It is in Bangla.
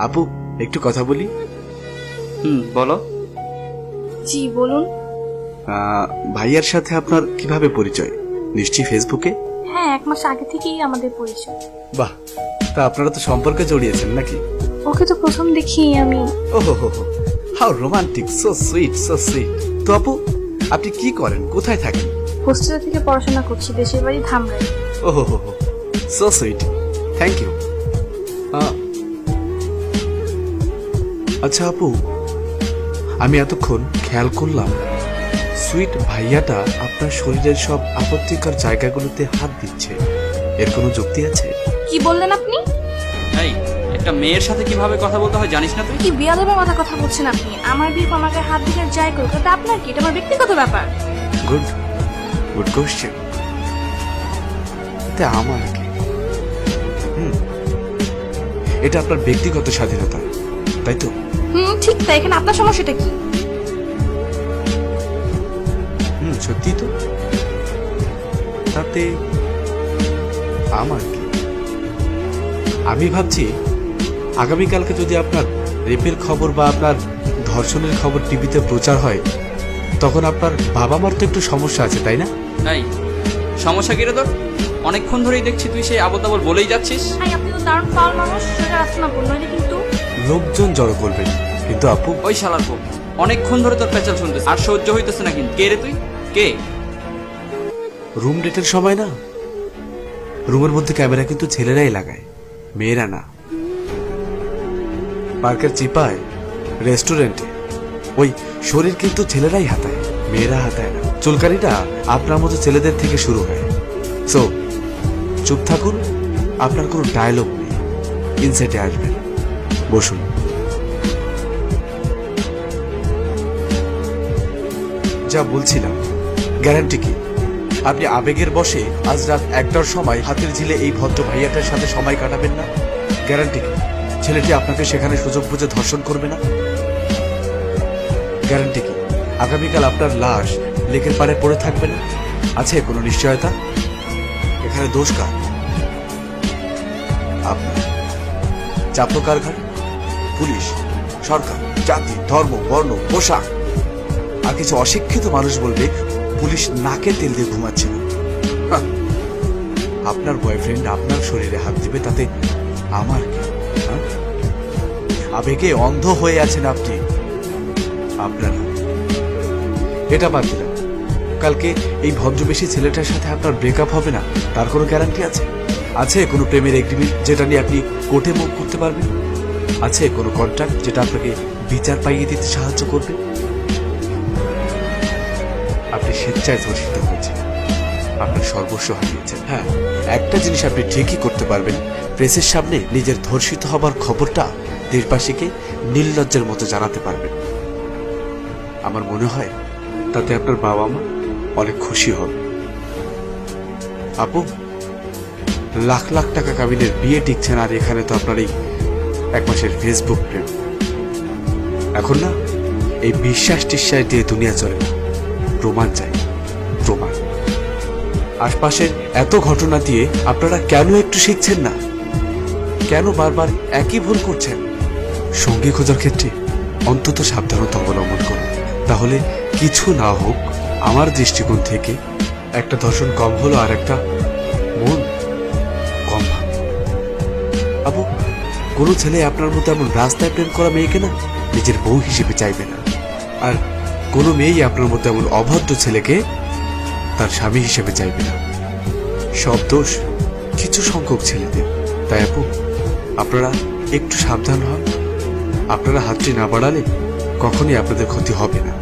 আপু একটু কথা বলি। বলো। জি বলুন। ভাইয়ার সাথে আপনার কিভাবে পরিচয়? নিশ্চয়ই ফেসবুকে। হ্যাঁ, 1 মাস আগে থেকেই আমাদের পরিচয়। বাহ, তা আপনারা তো সম্পর্কে জড়িয়েছেন নাকি? ওকে তো প্রথম দেখি আমি। ওহো হো হো, how romantic, so sweet, so sweet. তো আপু আপনি কি করেন, কোথায় থাকেন? হোস্টেল থেকে পড়াশোনা করছি, দেশের বাড়ি ধামরাই। ওহো হো হো, সো সুইট, থ্যাংক ইউ। আচ্ছা আপু, আমি এতক্ষণ খেয়াল করলাম সুইট ভাইয়াটা আপনার শরীরের সব আপত্তিকর জায়গাগুলোতে হাত দিচ্ছে। এর কোনো যুক্তি আছে? কি বললেন আপনি? এই, একটা মেয়ের সাথে কিভাবে কথা বলতে হয় জানিস না তুই? কি বিয়াদবের মাথা কথা বলছেন আপনি? আমার বিয়ে আমাকে হাত দিলে যাই করুক, তাতে আপনার কি? এটা আমার ব্যক্তিগত ব্যাপার। Good good question. এটা আমার কি? এটা আপনার ব্যক্তিগত স্বাধীনতা, তাই তো? ঠিক তাই। এখানে আপনার সমস্যাটা কি? সত্যি তো, তাতে আমার কি? আমি ভাবছি আগামীকালকে যদি আপনার রেপের খবর বা আপনার ধর্ষণের খবর টিভিতে প্রচার হয়, তখন আপনার বাবা মার তো একটু সমস্যা আছে, তাই না? এই, সমস্যা কি রে তোর? অনেকক্ষণ ধরেই দেখছি তুই সেই আবল তাবল বলেই যাচ্ছিস। আপনি তো দারুণ পাওয়ার মানুষ, সোজা রাস্তা না বললো কিন্তু। লোকজন জড়ো করবেন, কিন্তু আপু ওই শালার পো, অনেকক্ষণ ধরে তোর পেঁচাল শুনতেছে, আর সহ্য হইতেছে না। কিন্তু কে রে তুই? কে? রুম ডেটের সময় না, রুমের মধ্যে ক্যামেরা কিন্তু ছেলেরাই লাগায়, মেয়েরা না। পার্কের চিপায়, রেস্টুরেন্টে ওই শরীর কিন্তু ছেলেরাই হাতায়, মেয়েরা হাতায় না। চুলকানিটা আপনার মতো ছেলেদের থেকে শুরু হয়। সো চুপ থাকুন, আপনার কোনো ডায়লগ নেই, ইনসাইটে আসবেন, বসুন। যা বলছিলাম, গ্যারান্টি কি আপনি আবেগের বশে আজ রাত 1টার সময় হাতের ঝিলে এই ভদ্র ভাইয়াটার সাথে সময় কাটাবেন না? গ্যারান্টি কি ছেলেটি আপনাকে সেখানে সুযোগ বুঝে ধর্ষণ করবে না? গ্যারান্টি কি আগামীকাল আপনার লাশ লেকের পাড়ে পড়ে থাকবে না? আছে কোনো নিশ্চয়তা? এখানে দোষ কার? আপনার। চাপলো কার ঘাড়ে? পুলিশ, সরকার, জাতি, ধর্ম, বর্ণ, পোশাক। আর কিছু অশিক্ষিত মানুষ বলবে পুলিশ নাকে তেল দিয়ে ঘুমাচ্ছে না। আপনার বয়ফ্রেন্ড আপনার শরীরে হাত দিবে, তাতে আমার কি? আবেগে অন্ধ হয়ে আছেন আপনি। আপনার এটা বাদ দিলাম, কালকে এই ভদ্রবেশী ছেলেটার সাথে আপনার ব্রেকআপ হবে না, তার কোনো গ্যারান্টি আছে? আছে কোনো প্রেমের এগ্রিমেন্ট যেটা নিয়ে আপনি কোর্টে মুভ করতে পারবেন? আছে কোনো কন্ট্রাক্ট যেটা আপনাকে বিচার পাইয়ে দিতে সাহায্য করবে? আপনি স্বেচ্ছায় ধর্ষিত হয়েছেন, আপনার সর্বস্ব হারিয়েছেন। হ্যাঁ, একটা জিনিস আপনি ঠিকই করতে পারবেন, প্রেসের সামনে নিজের ধর্ষিত হবার খবরটা দেশবাসীকে নির্লজ্জের মতো জানাতে পারবেন। আমার মনে হয় তাতে আপনার বাবা মা অনেক খুশি হবে। আপু, লাখ লাখ টাকা কাবিনের বিয়ে টিকছে না, আর এখানে তো আপনার এই 1 মাসের ফেসবুক প্রেম। এখন না এই বিশ্বাস টিশ্বাস দিয়ে দুনিয়া চলে না, প্রমাণ চাই, প্রমাণ। আশপাশের এত ঘটনা দিয়ে আপনারা কেন একটু শিখছেন না? কেন বারবার একই ভুল করছেন? সঙ্গী খোঁজার ক্ষেত্রে অন্তত সাবধানতা অবলম্বন করুন, তাহলে কিছু না হোক আমার দৃষ্টিকোণ থেকে একটা ধর্ষণ কম হলো, আর একটা মন কম ভাঙে। আবু, কোনো ছেলে আপনার মতো এমন রাস্তায় প্রেম করা মেয়েকে না নিজের বউ হিসেবে চাইবে না, আর কোনো মেয়েই আপনার মতো এমন অভদ্র ছেলেকে তার স্বামী হিসেবে চাইবে না। সব দোষ কিছু সংখ্যক ছেলেদের। তাই আপু, আপনারা একটু সাবধান হন। আপনারা হাতটি না বাড়ালে কখনই আপনাদের ক্ষতি হবে না।